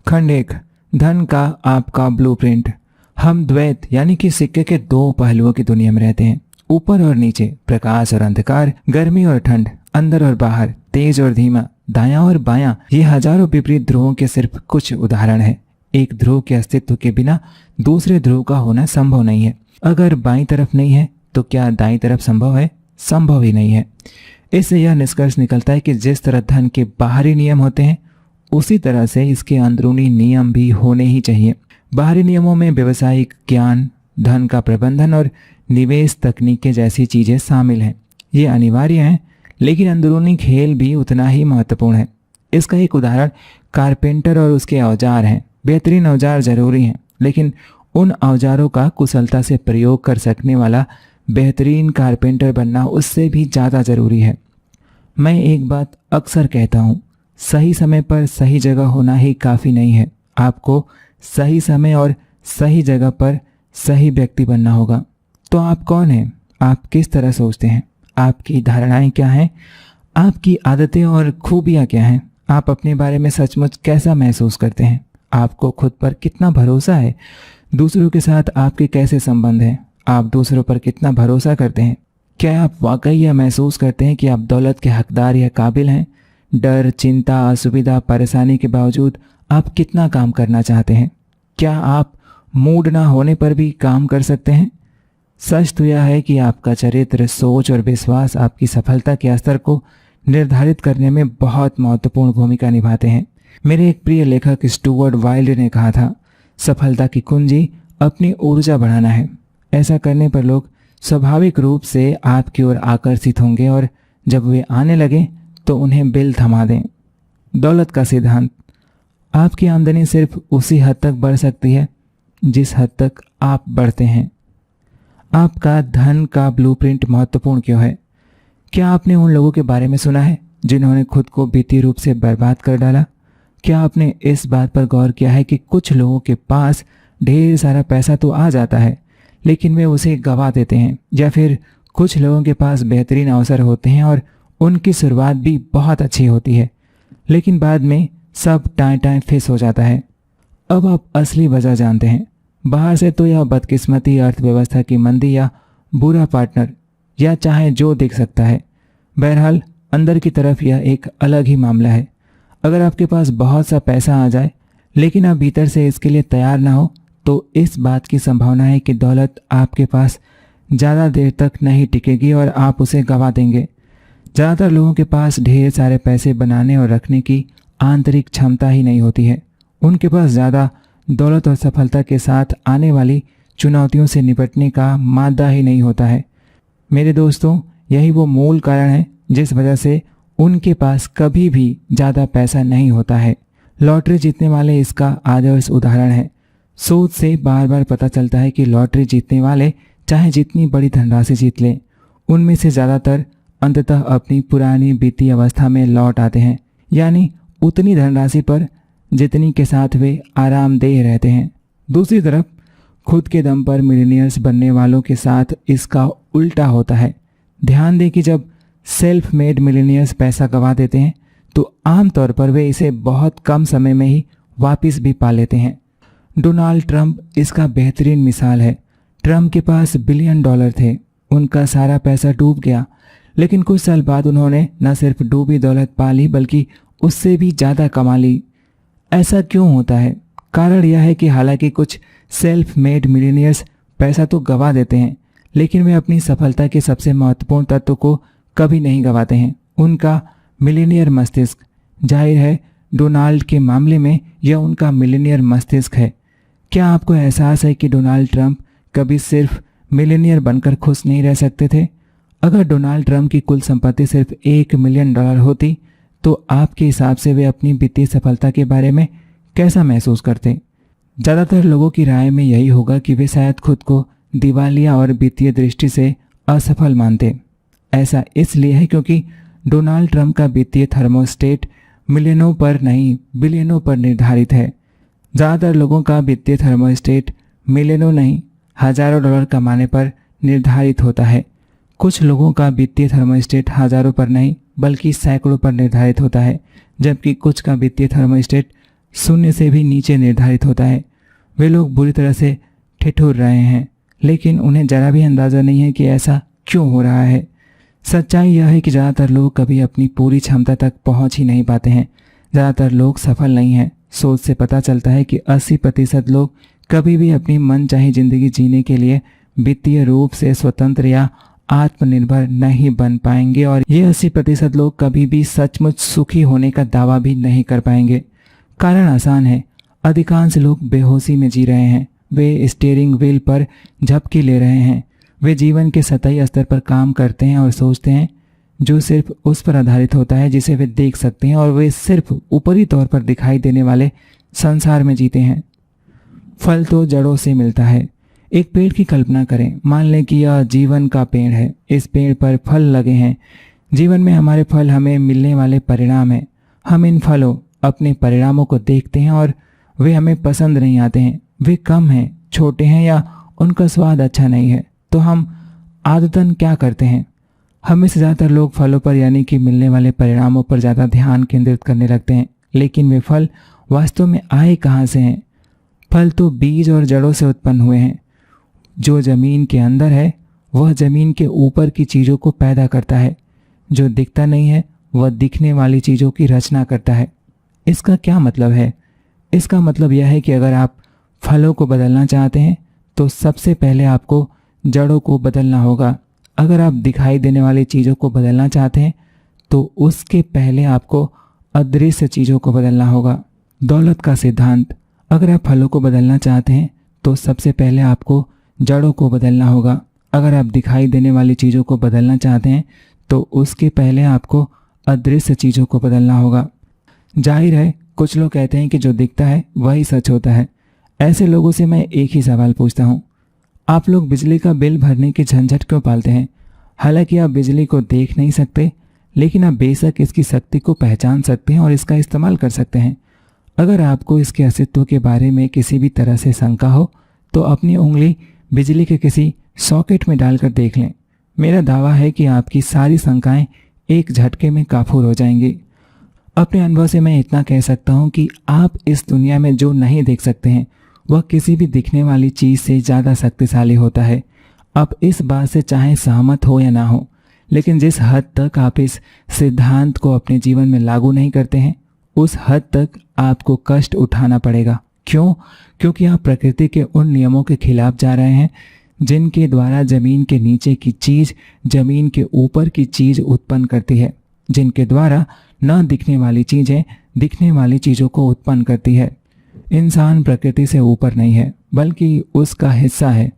खंड एक, धन का आपका ब्लूप्रिंट। हम द्वैत यानी कि सिक्के के दो पहलुओं की दुनिया में रहते हैं। ऊपर और नीचे, प्रकाश और अंधकार, गर्मी और ठंड, अंदर और बाहर, तेज और धीमा, दायां और बायां। ये हजारों विपरीत ध्रुवों के सिर्फ कुछ उदाहरण हैं। एक ध्रुव के अस्तित्व के बिना दूसरे ध्रुव का होना संभव नहीं है। अगर बाईं तरफ नहीं है तो क्या दाईं तरफ संभव है? संभव ही नहीं है। इससे यह निष्कर्ष निकलता है कि जिस तरह धन के बाहरी नियम होते हैं उसी तरह से इसके अंदरूनी नियम भी होने ही चाहिए। बाहरी नियमों में व्यवसायिक ज्ञान, धन का प्रबंधन और निवेश तकनीकें जैसी चीजें शामिल हैं। ये अनिवार्य हैं, लेकिन अंदरूनी खेल भी उतना ही महत्वपूर्ण है। इसका एक उदाहरण कारपेंटर और उसके औजार हैं। बेहतरीन औजार जरूरी हैं, लेकिन उन औजारों का कुशलता से प्रयोग कर सकने वाला बेहतरीन कारपेंटर बनना उससे भी ज़्यादा ज़रूरी है। मैं एक बात अक्सर कहता हूँ, सही समय पर सही जगह होना ही काफ़ी नहीं है। आपको सही समय और सही जगह पर सही व्यक्ति बनना होगा। तो आप कौन हैं? आप किस तरह सोचते हैं? आपकी धारणाएं क्या हैं? आपकी आदतें और खूबियाँ क्या हैं? आप अपने बारे में सचमुच कैसा महसूस करते हैं? आपको खुद पर कितना भरोसा है? दूसरों के साथ आपके कैसे संबंध हैं? आप दूसरों पर कितना भरोसा करते हैं? क्या आप वाकई यह महसूस करते हैं कि आप दौलत के हकदार या काबिल हैं? डर, चिंता, असुविधा, परेशानी के बावजूद आप कितना काम करना चाहते हैं? क्या आप मूड ना होने पर भी काम कर सकते हैं? सच तो यह है कि आपका चरित्र, सोच और विश्वास आपकी सफलता के स्तर को निर्धारित करने में बहुत महत्वपूर्ण भूमिका निभाते हैं। मेरे एक प्रिय लेखक स्टुअर्ट वाइल्ड ने कहा था, सफलता की कुंजी अपनी ऊर्जा बढ़ाना है। ऐसा करने पर लोग स्वाभाविक रूप से आपकी ओर आकर्षित होंगे और जब वे आने लगे तो उन्हें बिल थमा दें। दौलत का सिद्धांत। आपकी आमदनी सिर्फ उसी हद तक बढ़ सकती है जिस हद तक आप बढ़ते हैं। आपका धन का ब्लूप्रिंट महत्वपूर्ण क्यों है? क्या आपने उन लोगों के बारे में सुना है जिन्होंने खुद को वित्तीय रूप से बर्बाद कर डाला? क्या आपने इस बात पर गौर किया है कि कुछ लोगों के पास ढेर सारा पैसा तो आ जाता है लेकिन वे उसे गंवा देते हैं, या फिर कुछ लोगों के पास बेहतरीन अवसर होते हैं और उनकी शुरुआत भी बहुत अच्छी होती है लेकिन बाद में सब टाइम फिस हो जाता है। अब आप असली वजह जानते हैं। बाहर से तो यह बदकिस्मती, अर्थव्यवस्था की मंदी या बुरा पार्टनर या चाहे जो दिख सकता है। बहरहाल अंदर की तरफ यह एक अलग ही मामला है। अगर आपके पास बहुत सा पैसा आ जाए लेकिन आप भीतर से इसके लिए तैयार ना हो तो इस बात की संभावना है कि दौलत आपके पास ज़्यादा देर तक नहीं टिकेगी और आप उसे गंवा देंगे। ज़्यादातर लोगों के पास ढेर सारे पैसे बनाने और रखने की आंतरिक क्षमता ही नहीं होती है। उनके पास ज़्यादा दौलत और सफलता के साथ आने वाली चुनौतियों से निपटने का मादा ही नहीं होता है। मेरे दोस्तों, यही वो मूल कारण है जिस वजह से उनके पास कभी भी ज़्यादा पैसा नहीं होता है। लॉटरी जीतने वाले इसका आदर्श उदाहरण है। शोध से बार बार पता चलता है कि लॉटरी जीतने वाले चाहे जितनी बड़ी धनराशि जीत लें, उनमें से ज़्यादातर अंततः अपनी पुरानी वित्तीय अवस्था में लौट आते हैं, यानी उतनी धनराशि पर जितनी के साथ वे आरामदेह रहते हैं। दूसरी तरफ खुद के दम पर मिलीनियर्स बनने वालों के साथ इसका उल्टा होता है। ध्यान दें कि जब सेल्फ मेड मिलीनियर्स पैसा गंवा देते हैं तो आमतौर पर वे इसे बहुत कम समय में ही वापस भी पा लेते हैं। डोनाल्ड ट्रंप इसका बेहतरीन मिसाल है। ट्रंप के पास $1 बिलियन थे, उनका सारा पैसा डूब गया, लेकिन कुछ साल बाद उन्होंने न सिर्फ डूबी दौलत पा ली बल्कि उससे भी ज़्यादा कमा ली। ऐसा क्यों होता है? कारण यह है कि हालांकि कुछ सेल्फ मेड मिलीनियर्स पैसा तो गंवा देते हैं लेकिन वे अपनी सफलता के सबसे महत्वपूर्ण तत्व को कभी नहीं गंवाते हैं, उनका मिलीनियर मस्तिष्क। जाहिर है डोनाल्ड के मामले में यह उनका मिलीनियर मस्तिष्क है। क्या आपको एहसास है कि डोनाल्ड ट्रंप कभी सिर्फ मिलीनियर बनकर खुश नहीं रह सकते थे? अगर डोनाल्ड ट्रंप की कुल संपत्ति सिर्फ $1 मिलियन होती तो आपके हिसाब से वे अपनी वित्तीय सफलता के बारे में कैसा महसूस करते? ज़्यादातर लोगों की राय में यही होगा कि वे शायद खुद को दिवालिया और वित्तीय दृष्टि से असफल मानते। ऐसा इसलिए है क्योंकि डोनाल्ड ट्रंप का वित्तीय थर्मोस्टेट मिलियनों पर नहीं बिलियनों पर निर्धारित है। ज़्यादातर लोगों का वित्तीय थर्मोस्टेट मिलियनों नहीं हज़ारों डॉलर कमाने पर निर्धारित होता है। कुछ लोगों का वित्तीय थर्मोस्टेट हज़ारों पर नहीं बल्कि सैकड़ों पर निर्धारित होता है, जबकि कुछ का वित्तीय थर्मोस्टेट शून्य से भी नीचे निर्धारित होता है। वे लोग बुरी तरह से ठिठुर रहे हैं, लेकिन उन्हें जरा भी अंदाज़ा नहीं है कि ऐसा क्यों हो रहा है। सच्चाई यह है कि ज़्यादातर लोग कभी अपनी पूरी क्षमता तक पहुंच ही नहीं पाते हैं। ज़्यादातर लोग सफल नहीं हैं। सोच से पता चलता है कि 80% लोग कभी भी अपनी मनचाही ज़िंदगी जीने के लिए वित्तीय रूप से स्वतंत्र या आत्मनिर्भर नहीं बन पाएंगे, और ये 80% लोग कभी भी सचमुच सुखी होने का दावा भी नहीं कर पाएंगे। कारण आसान है, अधिकांश लोग बेहोशी में जी रहे हैं। वे स्टीयरिंग व्हील पर झपकी ले रहे हैं। वे जीवन के सतही स्तर पर काम करते हैं और सोचते हैं, जो सिर्फ उस पर आधारित होता है जिसे वे देख सकते हैं, और वे सिर्फ ऊपरी तौर पर दिखाई देने वाले संसार में जीते हैं। फल तो जड़ों से मिलता है। एक पेड़ की कल्पना करें। मान लें कि यह जीवन का पेड़ है। इस पेड़ पर फल लगे हैं। जीवन में हमारे फल हमें मिलने वाले परिणाम हैं। हम इन फलों, अपने परिणामों को देखते हैं और वे हमें पसंद नहीं आते हैं। वे कम हैं, छोटे हैं या उनका स्वाद अच्छा नहीं है। तो हम आदतन क्या करते हैं? हम में से ज़्यादातर लोग फलों पर यानी कि मिलने वाले परिणामों पर ज़्यादा ध्यान केंद्रित करने लगते हैं। लेकिन वे फल वास्तव में आए कहाँ से हैं? फल तो बीज और जड़ों से उत्पन्न हुए हैं। जो ज़मीन के अंदर है वह ज़मीन के ऊपर की चीज़ों को पैदा करता है। जो दिखता नहीं है वह दिखने वाली चीज़ों की रचना करता है। इसका क्या मतलब है? इसका मतलब यह है कि अगर आप फलों को बदलना चाहते हैं तो सबसे पहले आपको जड़ों को बदलना होगा। अगर आप दिखाई देने वाली चीज़ों को बदलना चाहते हैं तो उसके पहले आपको अदृश्य चीज़ों को बदलना होगा। दौलत का सिद्धांत। अगर आप फलों को बदलना चाहते हैं तो सबसे पहले आपको जड़ों को बदलना होगा। अगर आप दिखाई देने वाली चीज़ों को बदलना चाहते हैं तो उसके पहले आपको अदृश्य चीज़ों को बदलना होगा। जाहिर है, कुछ लोग कहते हैं कि जो दिखता है वही सच होता है। ऐसे लोगों से मैं एक ही सवाल पूछता हूँ, आप लोग बिजली का बिल भरने के झंझट क्यों पालते हैं? हालांकि आप बिजली को देख नहीं सकते, लेकिन आप बेशक इसकी शक्ति को पहचान सकते हैं और इसका इस्तेमाल कर सकते हैं। अगर आपको इसके अस्तित्व के बारे में किसी भी तरह से शंका हो तो अपनी उंगली बिजली के किसी सॉकेट में डालकर देख लें। मेरा दावा है कि आपकी सारी शंकाएं एक झटके में काफूर हो जाएंगी। अपने अनुभव से मैं इतना कह सकता हूं कि आप इस दुनिया में जो नहीं देख सकते हैं वह किसी भी दिखने वाली चीज़ से ज़्यादा शक्तिशाली होता है। आप इस बात से चाहे सहमत हो या ना हो, लेकिन जिस हद तक आप इस सिद्धांत को अपने जीवन में लागू नहीं करते हैं उस हद तक आपको कष्ट उठाना पड़ेगा। क्यों? क्योंकि आप प्रकृति के उन नियमों के खिलाफ जा रहे हैं जिनके द्वारा जमीन के नीचे की चीज़ जमीन के ऊपर की चीज़ उत्पन्न करती है, जिनके द्वारा न दिखने वाली चीज़ें दिखने वाली चीज़ों को उत्पन्न करती है। इंसान प्रकृति से ऊपर नहीं है बल्कि उसका हिस्सा है।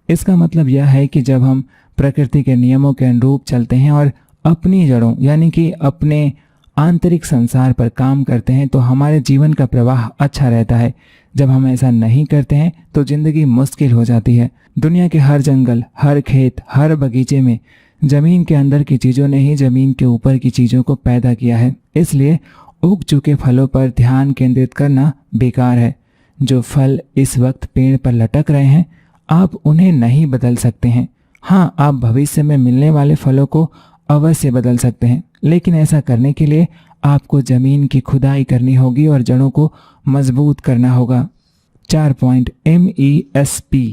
इसका मतलब यह है कि जब हम प्रकृति के नियमों के अनुरूप चलते हैं और अपनी जड़ों यानी कि अपने आंतरिक संसार पर काम करते हैं तो हमारे जीवन का प्रवाह अच्छा रहता है। जब हम ऐसा नहीं करते हैं तो जिंदगी मुश्किल हो जाती है। दुनिया के हर जंगल, हर खेत, हर बगीचे में जमीन के अंदर की चीज़ों ने ही जमीन के ऊपर की चीज़ों को पैदा किया है। इसलिए उग चुके फलों पर ध्यान केंद्रित करना बेकार है। जो फल इस वक्त पेड़ पर लटक रहे हैं आप उन्हें नहीं बदल सकते हैं। हाँ, आप भविष्य में मिलने वाले फलों को अवश्य बदल सकते हैं, लेकिन ऐसा करने के लिए आपको जमीन की खुदाई करनी होगी और जड़ों को मजबूत करना होगा। 4 पॉइंट MESP।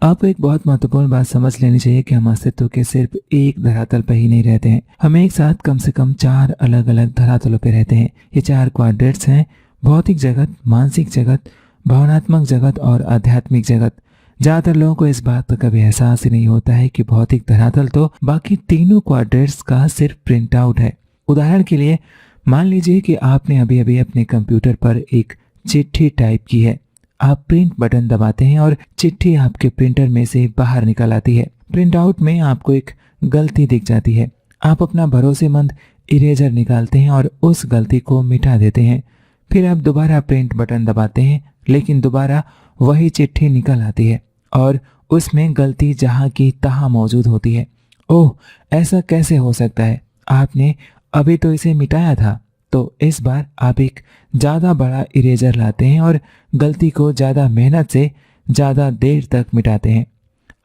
आपको एक बहुत महत्वपूर्ण बात समझ लेनी चाहिए कि हम अस्तित्व के सिर्फ एक धरातल पर ही नहीं रहते हैं। हम एक साथ कम से कम 4 अलग अलग धरातलों पर रहते हैं। ये 4 क्वाड्रेंट्स हैं: भौतिक जगत, मानसिक जगत, भावनात्मक जगत और आध्यात्मिक जगत। ज़्यादातर लोगों को इस बात का कभी एहसास ही नहीं होता है कि भौतिक धरातल तो बाकी तीनों क्वाड्रेंट्स का सिर्फ प्रिंट आउट है। उदाहरण के लिए मान लीजिए कि आपने अभी अभी अपने कंप्यूटर पर एक चिट्ठी टाइप की है। आप प्रिंट बटन दबाते हैं और चिट्ठी आपके प्रिंटर में से बाहर निकल आती है। प्रिंट आउट में आपको एक गलती दिख जाती है। आप अपना भरोसेमंद इरेजर निकालते हैं और उस गलती को मिटा देते हैं। फिर आप दोबारा प्रिंट बटन दबाते हैं, लेकिन दोबारा वही चिट्ठी निकल आती है और उसमें गलती जहाँ की तहाँ मौजूद होती है। ओह, ऐसा कैसे हो सकता है? आपने अभी तो इसे मिटाया था। तो इस बार आप एक ज़्यादा बड़ा इरेजर लाते हैं और गलती को ज़्यादा मेहनत से ज़्यादा देर तक मिटाते हैं।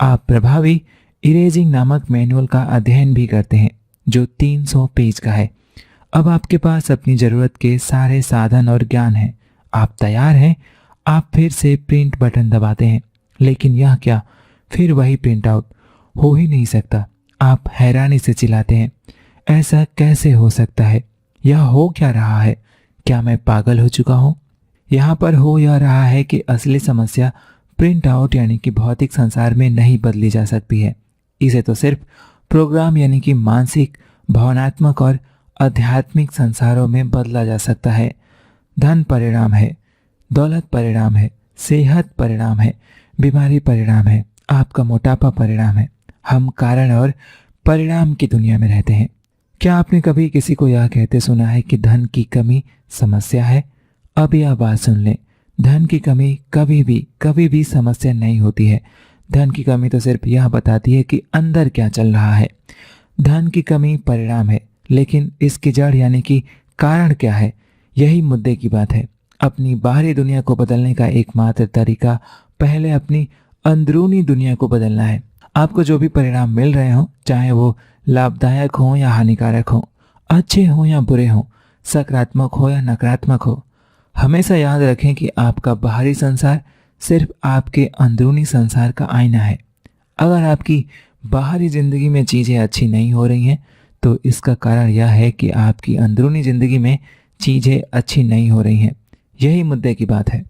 आप प्रभावी इरेजिंग नामक मैनुअल का अध्ययन भी करते हैं जो 300 पेज का है। अब आपके पास अपनी ज़रूरत के सारे साधन और ज्ञान हैं। आप तैयार हैं? आप फिर से प्रिंट बटन दबाते हैं, लेकिन यह क्या, फिर वही प्रिंट आउट। हो ही नहीं सकता। आप हैरानी से चिल्लाते हैं, ऐसा कैसे हो सकता है? यह हो क्या रहा है? क्या मैं पागल हो चुका हूँ? यहाँ पर हो यह रहा है कि असली समस्या प्रिंट आउट यानी कि भौतिक संसार में नहीं बदली जा सकती है। इसे तो सिर्फ प्रोग्राम यानी कि मानसिक, भावनात्मक और आध्यात्मिक संसारों में बदला जा सकता है। धन परिणाम है, दौलत परिणाम है, सेहत परिणाम है, बीमारी परिणाम है, आपका मोटापा परिणाम है। हम कारण और परिणाम की दुनिया में रहते हैं। क्या आपने कभी किसी को यह कहते सुना है कि धन की कमी समस्या है? अब यह बात सुन लें, धन की कमी कभी भी समस्या नहीं होती है। धन की कमी तो सिर्फ यह बताती है कि अंदर क्या चल रहा है। धन की कमी परिणाम है, लेकिन इसकी जड़ यानी कि कारण क्या है, यही मुद्दे की बात है। अपनी बाहरी दुनिया को बदलने का एकमात्र तरीका पहले अपनी अंदरूनी दुनिया को बदलना है। आपको जो भी परिणाम मिल रहे हों, चाहे वो लाभदायक हो या हानिकारक हो, अच्छे हो या बुरे हो, सकारात्मक हो या नकारात्मक हो, हमेशा याद रखें कि आपका बाहरी संसार सिर्फ आपके अंदरूनी संसार का आईना है। अगर आपकी बाहरी जिंदगी में चीज़ें अच्छी नहीं हो रही हैं, तो इसका कारण यह है कि आपकी अंदरूनी जिंदगी में चीज़ें अच्छी नहीं हो रही हैं। यही मुद्दे की बात है।